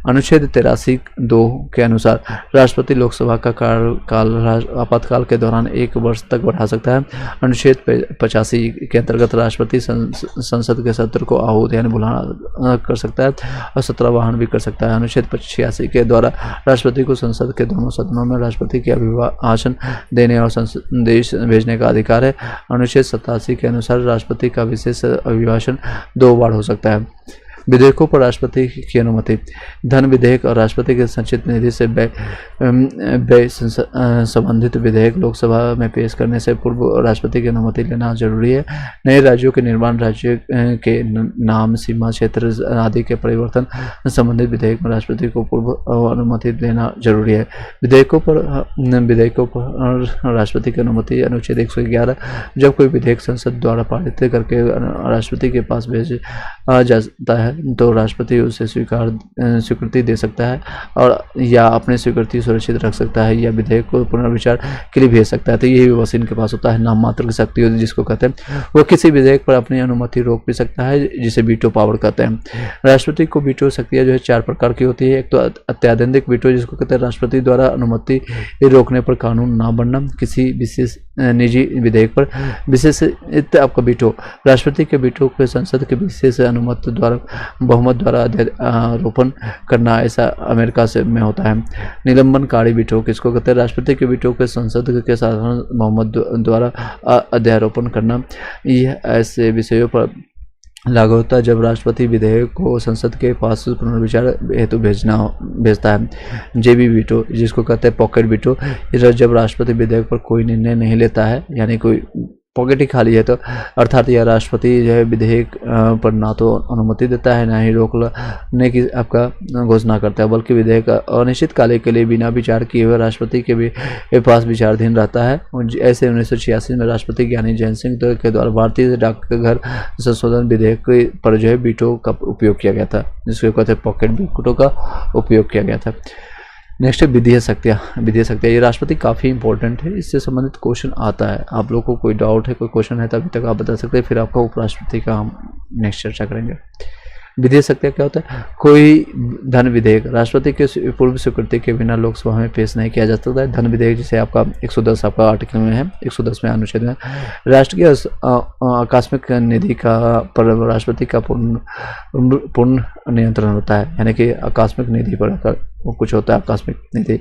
अनुच्छेद 83(2) के अनुसार राष्ट्रपति लोकसभा का कार्यकाल आपातकाल के दौरान 1 वर्ष तक बढ़ा सकता है। अनुच्छेद 85 के अंतर्गत राष्ट्रपति संसद के सत्र को आहूत यानी बुलाना कर सकता है और सत्रावहन भी कर सकता है। अनुच्छेद 86 के द्वारा राष्ट्रपति को संसद के दोनों सदनों में राष्ट्रपति के अभिभाषण देने और संदेश भेजने का अधिकार है। अनुच्छेद 87 के अनुसार राष्ट्रपति का विशेष अभिभाषण 2 बार हो सकता है। विधेयकों पर राष्ट्रपति की अनुमति। धन विधेयक और राष्ट्रपति के संचित निधि से व्यय संबंधित विधेयक लोकसभा में पेश करने से पूर्व राष्ट्रपति की अनुमति लेना जरूरी है। नए राज्यों के निर्माण, राज्य के नाम, सीमा क्षेत्र आदि के परिवर्तन संबंधित विधेयक में राष्ट्रपति को पूर्व अनुमति लेना जरूरी है। विधेयकों पर राष्ट्रपति की अनुमति। अनुच्छेद 111 जब कोई विधेयक संसद द्वारा पारित करके राष्ट्रपति के पास भेजा जाता है तो राष्ट्रपति उसे स्वीकृति दे सकता है और या अपनी स्वीकृति सुरक्षित रख सकता है या विधेयक को पुनर्विचार के लिए भेज सकता है। तो यही बस इनके पास होता है नाम मात्र की शक्ति होती है जिसको कहते हैं। वो किसी विधेयक पर अपनी अनुमति रोक भी सकता है जिसे वीटो पावर कहते हैं। राष्ट्रपति को वीटो शक्तियाँ जो है 4 प्रकार की होती है। एक तो अत्याधुनिक वीटो जिसको कहते हैं राष्ट्रपति द्वारा अनुमति रोकने पर कानून ना बनना। किसी विशेष निजी विधेयक पर विशेषित आपका वीटो। राष्ट्रपति के वीटो को संसद के विशेष अनुमति द्वारा बहुमत द्वारा आरोपण करना ऐसा अमेरिका में होता है। निलंबनकारी वीटो किसको कहते हैं? राष्ट्रपति के वीटो के संसद के साधारण बहुमत द्वारा अध्यारोपण करना। यह ऐसे विषयों पर लागू होता है जब राष्ट्रपति विधेयक को संसद के पास पुनर्विचार हेतु भेजता है। जेबी वीटो जिसको कहते हैं पॉकेट वीटो, जब राष्ट्रपति विधेयक पर कोई निर्णय नहीं लेता है यानी कोई पॉकेट ही खाली है तो अर्थात यह राष्ट्रपति जो है विधेयक पर ना तो अनुमति देता है ना ही रोकने की आपका घोषणा करता है, बल्कि विधेयक अनिश्चित काल के लिए बिना विचार किए हुए राष्ट्रपति के पास विचाराधीन रहता है। ऐसे 1986 में राष्ट्रपति ज्ञानी जैन सिंह के द्वारा भारतीय डाकघर संशोधन विधेयक पर जो है वीटो का उपयोग किया गया था, जिसको कहते हैं पॉकेट वीटो का उपयोग किया गया था। नेक्स्ट है विधीय शक्तियाँ। विधीय शक्तियाँ ये राष्ट्रपति काफ़ी इंपॉर्टेंट है, इससे संबंधित क्वेश्चन आता है। आप लोगों को कोई डाउट है, कोई क्वेश्चन है तो अभी तक आप बता सकते हैं, फिर आपका उपराष्ट्रपति का हम नेक्स्ट चर्चा करेंगे। विधेय शक्तियाँ क्या होता है? कोई धन विधेयक राष्ट्रपति के पूर्व स्वीकृति के बिना लोकसभा में पेश नहीं किया जा सकता है। धन विधेयक जिसे आपका 110 आपका आर्टिकल में है, 110वें अनुच्छेद में राष्ट्र की आकस्मिक निधि का पर राष्ट्रपति का पूर्ण नियंत्रण होता है, यानी कि आकस्मिक निधि पर वो कुछ होता है आकस्मिक निधि,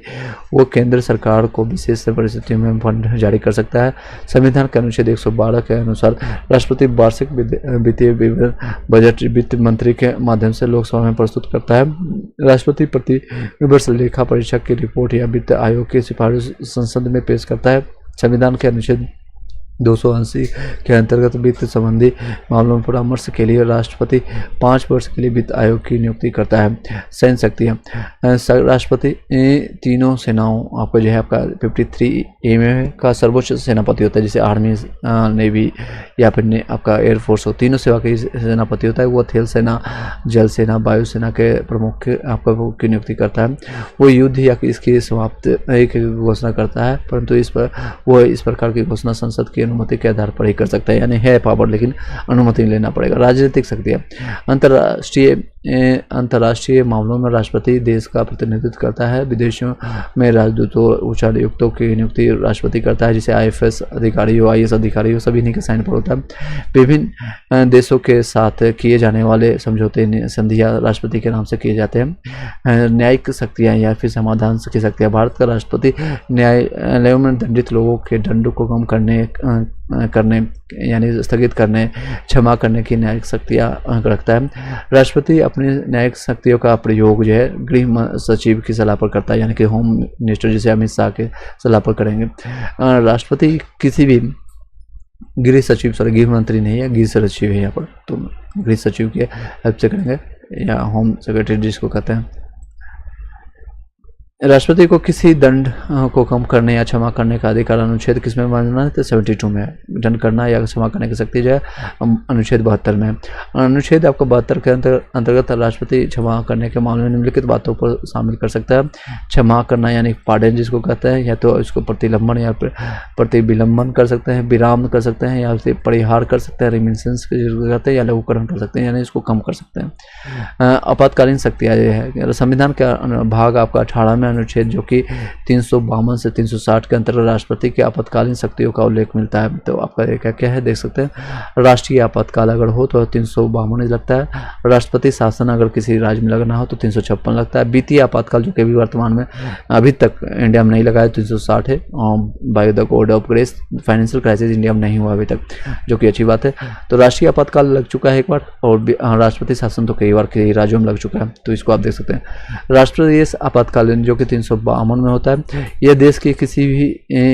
वो केंद्र सरकार को विशेष परिस्थितियों में फंड जारी कर सकता है। संविधान के अनुच्छेद 112 के अनुसार राष्ट्रपति वार्षिक वित्तीय विवरण बजट वित्त मंत्री के माध्यम से लोकसभा में प्रस्तुत करता है। राष्ट्रपति प्रति वर्ष लेखा परीक्षक की रिपोर्ट या वित्त आयोग की सिफारिश संसद में पेश करता है। संविधान के अनुच्छेद 280 के अंतर्गत वित्त संबंधी मामलों में परामर्श के लिए राष्ट्रपति 5 वर्ष के लिए वित्त आयोग की नियुक्ति करता है। सैन्य शक्तियाँ, राष्ट्रपति तीनों सेनाओं आपका जो है आपका 53A में का सर्वोच्च सेनापति होता है, जैसे आर्मी, नेवी या फिर आपका एयरफोर्स हो, तीनों सेवा के सेनापति होता है। वो थल सेना, जल सेना, वायुसेना के प्रमुख आपका की नियुक्ति करता है। वो युद्ध या इसकी समाप्त एक घोषणा करता है, परंतु इस प्रकार की घोषणा संसद की अनुमति के आधार पर ही कर सकता है, यानी है पावर लेकिन अनुमति लेना पड़ेगा। राजनीतिक शक्तियाँ, अंतर्राष्ट्रीय मामलों में राष्ट्रपति देश का प्रतिनिधित्व करता है। विदेशों में राजदूतों, उच्चायुक्तों की नियुक्ति राष्ट्रपति करता है, जिसे IFS अधिकारी हो, IAS अधिकारी हो, सभी इन्हीं के साइन पर होता है। विभिन्न देशों के साथ किए जाने वाले समझौते, संधियां राष्ट्रपति के नाम से किए जाते हैं। न्यायिक शक्तियाँ या फिर समाधान की शक्तियाँ, भारत का राष्ट्रपति न्यायालयों में दंडित लोगों के दंड को कम करने यानी स्थगित करने, क्षमा करने की न्यायिक शक्तियाँ रखता है। राष्ट्रपति अपनी न्यायिक शक्तियों का प्रयोग जो है गृह सचिव की सलाह पर करता है, यानी कि होम मिनिस्टर जैसे अमित शाह के सलाह पर करेंगे। राष्ट्रपति किसी भी गृह सचिव, गृह मंत्री नहीं है, गृह सचिव है यहाँ पर, तो गृह सचिव के हेल्प से करेंगे, या होम सेक्रेटरी जिसको कहते हैं। राष्ट्रपति को किसी दंड को कम करने या क्षमा करने का अधिकार अनुच्छेद किसमें माना है? तो 72 में। दंड करना या क्षमा करने की शक्ति जो है अनुच्छेद 72 में। अनुच्छेद आपको 72 के अंतर्गत राष्ट्रपति क्षमा करने के मामले में निम्नलिखित बातों पर शामिल कर सकता है। क्षमा करना यानी पार्डन जिसको कहते हैं, या तो इसको प्रतिलंबन या प्रतिविलंबन कर सकते हैं, विराम कर सकते हैं, या फिर परिहार कर सकते हैं, रिमिशंस जिसको कहते हैं, या लघुकरण कर सकते हैं, यानी इसको कम कर सकते हैं। आपातकालीन शक्तियाँ ये है, संविधान का भाग आपका 18 में अनुच्छेद जो कि 352 से 360 के अंतर्गत राष्ट्रपति के आपातकालीन शक्तियों का उल्लेख मिलता है। तो आपका क्या क्या है देख सकते हैं। राष्ट्रीय आपातकाल अगर हो तो 352 लगता है। राष्ट्रपति शासन अगर किसी राज्य में लगना हो तो 356 लगता है। वित्तीय आपातकाल जो कि अभी वर्तमान में अभी तक इंडिया में नहीं लगा है 360 है। By the code of grace financial crisis India में नहीं हुआ अभी तक, जो कि अच्छी बात है। तो राष्ट्रीय आपातकाल लग चुका है एक बार, और राष्ट्रपति शासन तो कई बार कई राज्यों में लग चुका है, तो इसको आप देख सकते हैं। राष्ट्रीय आपातकालीन जो कि 352 में होता है, यह देश के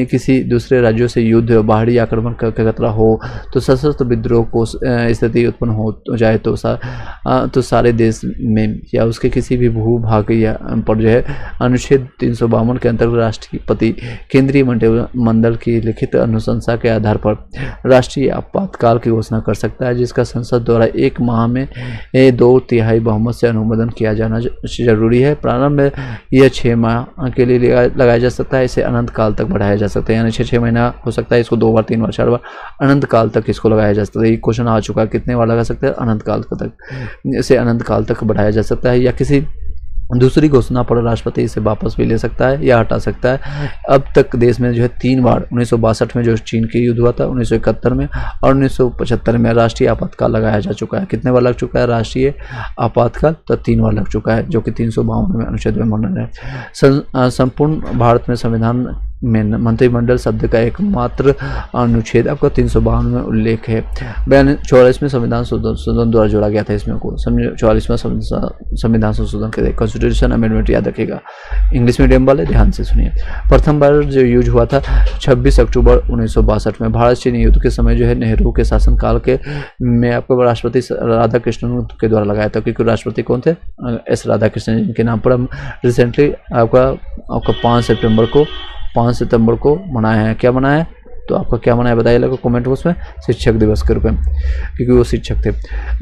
किसी दूसरे राज्यों से युद्ध, बाहरी आक्रमण का खतरा हो, तो सशस्त्र विद्रोह को स्थिति उत्पन्न हो जाए तो सारे देश में या उसके किसी भी भूभाग या पर जो है अनुच्छेद 352 के अंतर्गत राष्ट्रपति केंद्रीय मंत्रिमंडल की लिखित अनुशंसा के आधार पर राष्ट्रीय आपातकाल की घोषणा कर सकता है, जिसका संसद द्वारा 1 माह में 2/3 बहुमत से अनुमोदन किया जाना जरूरी है। प्रारंभ में यह 6 माह के लिए लगाया जा सकता है, इसे अनंत काल तक बढ़ाया जा सकता है, यानी 6 महीना हो सकता है, इसको 2 बार 3 बार 4 बार अनंत काल तक इसको लगाया जा सकता है। ये क्वेश्चन आ चुका है, कितने बार लगा सकते हैं? अनंत काल तक, इसे अनंत काल तक बढ़ाया जा सकता है, या किसी दूसरी घोषणा पर राष्ट्रपति इसे वापस भी ले सकता है या हटा सकता है। अब तक देश में जो है 3 बार 1962 में जो चीन के युद्ध हुआ था, 1971 में और 1975 में राष्ट्रीय आपातकाल लगाया जा चुका है। कितने बार लग चुका है राष्ट्रीय आपातकाल? तो 3 बार लग चुका है, जो कि 352 में अनुच्छेद में वर्णन है। संपूर्ण भारत में संविधान में मंत्रिमंडल शब्द का एकमात्र अनुच्छेद आपका 352 में उल्लेख है। 44वें संविधान संशोधन द्वारा जोड़ा गया था इसमें को। 44वां संविधान संशोधन के कॉन्स्टिट्यूशन अमेंडमेंट याद रखिएगा, इंग्लिश मीडियम वाले ध्यान से सुनिए। प्रथम बार जो यूज हुआ था 26 अक्टूबर 1962 में। भारत चीन युद्ध के समय जो है नेहरू के शासनकाल के में आपको राष्ट्रपति राधा कृष्णन के द्वारा लगाया था, क्योंकि राष्ट्रपति कौन थे? एस राधा कृष्णन, जिनके नाम पर हम रिसेंटली आपका 5 सितंबर को मनाया है। क्या मनाया है? तो आपका क्या मनाया बताइए लोगों कमेंट बॉक्स में। शिक्षक दिवस के रूप में, क्योंकि वो शिक्षक थे।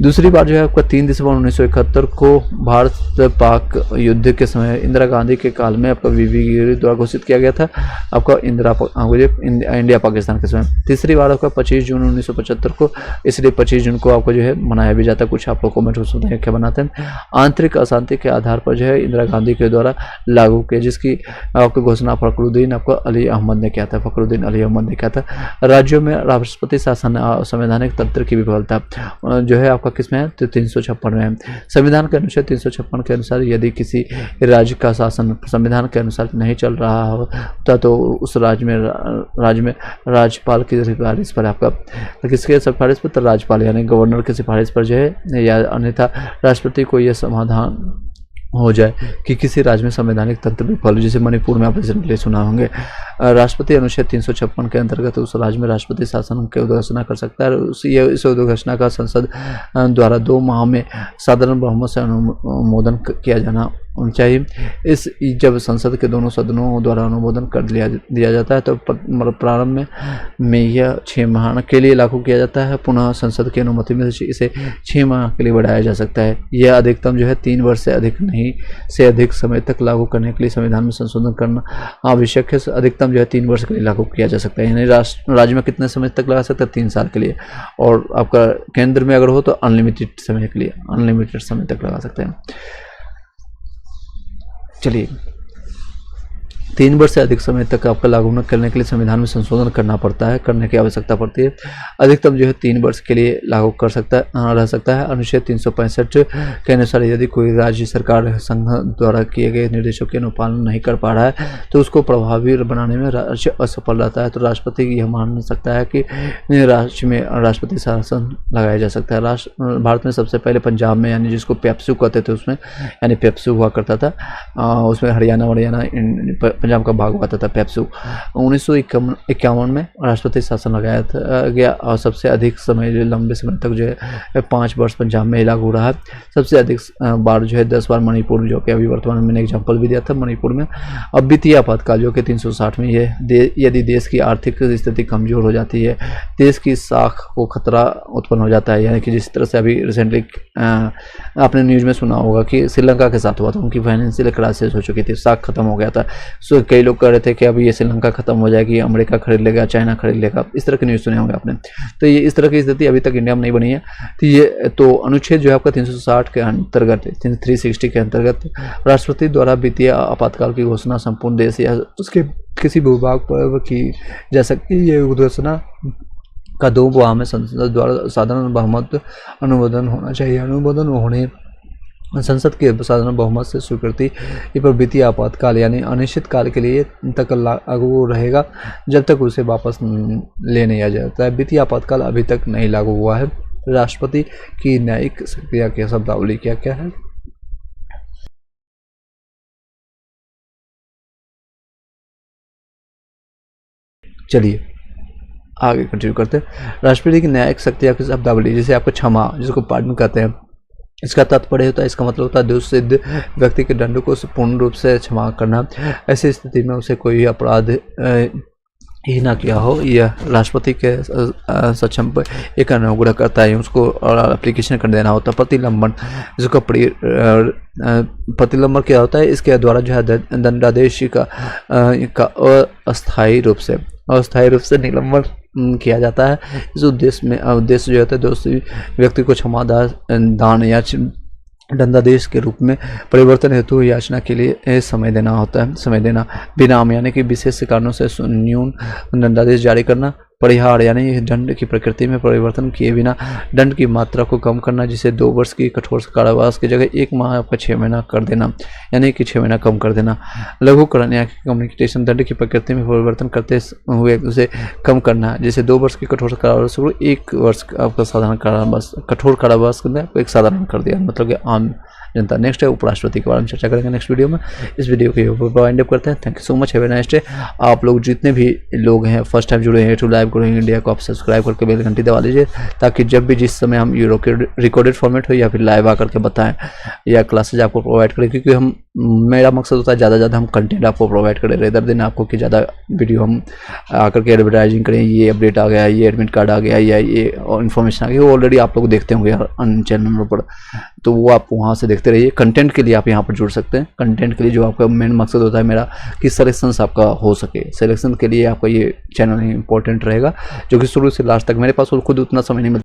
दूसरी बार जो है आपका 3 दिसंबर 1971 को भारत पाक युद्ध के समय इंदिरा गांधी के काल में आपका वीवी गिरी द्वारा घोषित किया गया था, आपका इंडिया पाकिस्तान के समय। तीसरी बार आपका 25 जून 1975 को, इसलिए 25 जून को आपको जो है मनाया भी जाता है। कुछ आप लोग कमेंट बॉक्स में क्या बनाते हैं। आंतरिक अशांति के आधार पर जो है इंदिरा गांधी के द्वारा लागू किया, जिसकी आपको घोषणा फखरुद्दीन आपको अली अहमद ने किया था। फखरुद्दीन अली अहमद ने किया था। राज्यों में राष्ट्रपति शासन संवैधानिक तंत्र की विफलता जो है आपका किसमें है? तो 356 में है। संविधान के अनुच्छेद 356 के अनुसार यदि किसी राज्य का शासन संविधान के अनुसार नहीं चल रहा होता तो उस राज्य में राज्यपाल की सिफारिश पर आपका, किसके सिफारिश पर? तो राज्यपाल यानी गवर्नर की सिफारिश पर जो है, या अन्यथा राष्ट्रपति को यह समाधान हो जाए कि किसी राज्य में संवैधानिक तंत्र विफल, जैसे मणिपुर में आप रिसेंटली सुना होंगे। राष्ट्रपति अनुच्छेद 356 के अंतर्गत उस राज्य में राष्ट्रपति शासन की घोषणा कर सकता है। इस घोषणा का संसद द्वारा 2 माह में साधारण बहुमत से अनुमोदन किया जाना चाहिए। जब संसद के दोनों सदनों द्वारा अनुमोदन कर दिया जाता है तो प्रारंभ में यह 6 माह के लिए लागू किया जाता है। पुनः संसद की अनुमति में इसे 6 माह के लिए बढ़ाया जा सकता है। यह अधिकतम 3 वर्ष से अधिक नहीं से अधिक समय तक लागू करने के लिए संविधान में संशोधन करना आवश्यक है। अधिकतम 3 वर्ष के लिए लागू किया जा सकता है। यानी राज्य में कितने समय तक लगा सकता है? 3 साल के लिए। और आपका केंद्र में अगर हो तो अनलिमिटेड समय के लिए, अनलिमिटेड समय तक लगा सकते हैं। चलिए, 3 वर्ष से अधिक समय तक आपका लागू न करने के लिए संविधान में संशोधन करने की आवश्यकता पड़ती है। अधिकतम 3 वर्ष के लिए लागू रह सकता है। अनुच्छेद 365 के अनुसार यदि कोई राज्य सरकार संघ द्वारा किए गए निर्देशों की अनुपालन नहीं कर पा रहा है तो उसको प्रभावी बनाने में राज्य असफल रहता है तो राष्ट्रपति यह मान सकता है कि राज्य में राष्ट्रपति शासन लगाया जा सकता है। भारत में सबसे पहले पंजाब में, यानी जिसको पेप्सू कहते थे, उसमें यानी पेप्सू हुआ करता था, उसमें हरियाणा पंजाब का भाग हुआ था पेप्सू। 1951 में राष्ट्रपति शासन लगाया गया और सबसे अधिक समय लंबे समय तक 5 वर्ष पंजाब में लागू रहा। सबसे अधिक बार 10 बार मणिपुर, जो कि अभी वर्तमान में मैंने एग्जांपल भी दिया था मणिपुर में। अब वित्तीय आपातकाल जो कि 360 में यदि देश की आर्थिक स्थिति कमजोर हो जाती है, देश की साख को खतरा उत्पन्न हो जाता है, यानी कि जिस तरह से अभी रिसेंटली आपने न्यूज़ में सुना होगा कि श्रीलंका के साथ हुआ था, उनकी फाइनेंशियल क्राइसिस हो चुकी थी, साख खत्म हो गया था। कई लोग कह रहे थे कि अब ये श्रीलंका खत्म हो जाएगी, अमेरिका खरीद लेगा, चाइना खरीद लेगा, इस तरह की न्यूज़ सुने होंगे आपने। तो ये इस तरह की स्थिति अभी तक इंडिया में नहीं बनी है। तो ये अनुच्छेद जो है आपका 360 के अंतर्गत, 360 के अंतर्गत राष्ट्रपति द्वारा वित्तीय आपातकाल की घोषणा संपूर्ण देश या उसके किसी भूभाग पर की जा सकती है। ये घोषणा का 2 माह में संसद द्वारा साधारण बहुमत अनुमोदन होना चाहिए। अनुमोदन होने संसद के साधारण बहुमत से स्वीकृति पर वित्तीय आपातकाल यानी अनिश्चित काल के लिए तक लागू रहेगा, जब तक उसे वापस ले नहीं आ जाता है। वित्तीय आपातकाल अभी तक नहीं लागू हुआ है। राष्ट्रपति की न्यायिक शक्तियां की शब्दावली क्या क्या है? चलिए आगे कंटिन्यू करते हैं। राष्ट्रपति की न्यायिक शक्तियां की शब्दावली, जैसे आपको क्षमा, जिसको पार्डन कहते हैं, इसका तात्पर्य होता है, इसका मतलब होता है दोषसिद्ध व्यक्ति के दंड को पूर्ण रूप से क्षमा करना। ऐसी स्थिति में उसे कोई अपराध ही ना किया हो, यह राष्ट्रपति के सक्षम पर एक अनुग्रह करता है। उसको एप्लीकेशन कर देना होता है। प्रतिलंबन, जिसको प्रतिलंबन क्या होता है? इसके द्वारा जो है दंडादेश का अस्थायी रूप से निलंबन किया जाता है। इस उद्देश्य जो होता है दोषी व्यक्ति को क्षमा दान या दंडादेश के रूप में परिवर्तन हेतु याचना के लिए समय देना होता है। समय देना, विराम यानी कि विशेष कारणों से न्यून दंडादेश जारी करना। परिहार यानी दंड की प्रकृति में परिवर्तन किए बिना दंड की मात्रा को कम करना, जिसे 2 वर्ष की कठोर कारावास की जगह 1 माह आपका 6 महीना कर देना, यानी कि 6 महीना कम कर देना। लघुकरण या कम्युनिकेशन, दंड की प्रकृति में परिवर्तन करते हुए उसे कम करना, जैसे 2 वर्ष की कठोर कारावास को 1 वर्ष आपका साधारण कारावास, कठोर कारावास करना आपको 1 साधारण कर दिया, मतलब कि आम जनता। नेक्स्ट है उपराष्ट्रपति के बारे में चर्चा करेंगे नेक्स्ट वीडियो में। इस वीडियो को वाइंड अप करते हैं। Thank you so much, have a nice day. आप लोग जितने भी लोग हैं फर्स्ट टाइम जुड़े हैं लाइव ग्रोइंग इंडिया को, आप सब्सक्राइब करके बेल घंटी दबा लीजिए, ताकि जब भी जिस समय हम ये रिकॉर्डेड फॉर्मेट हो या फिर लाइव आकर के बताएं या क्लासेज आपको प्रोवाइड करें, क्योंकि मेरा मकसद होता है ज़्यादा से ज़्यादा हम कंटेंट आपको प्रोवाइड करें रेदर देन आपको कि ज़्यादा वीडियो हम आकर के एडवर्टाइजिंग करें, ये अपडेट आ गया, ये एडमिट कार्ड आ गया या ये इन्फॉर्मेशन आ गई, वो ऑलरेडी आप लोग देखते होंगे चैनल पर, तो वो आप वहाँ से देखते रहिए। कंटेंट के लिए आप यहाँ पर जुड़ सकते हैं। कंटेंट के लिए जो आपका मेन मकसद होता है मेरा कि सिलेक्शंस आपका हो सके, सिलेक्शन के लिए आपका ये चैनल इंपॉर्टेंट रहेगा, जो कि शुरू से लास्ट तक मेरे पास खुद उतना समय नहीं मिलता।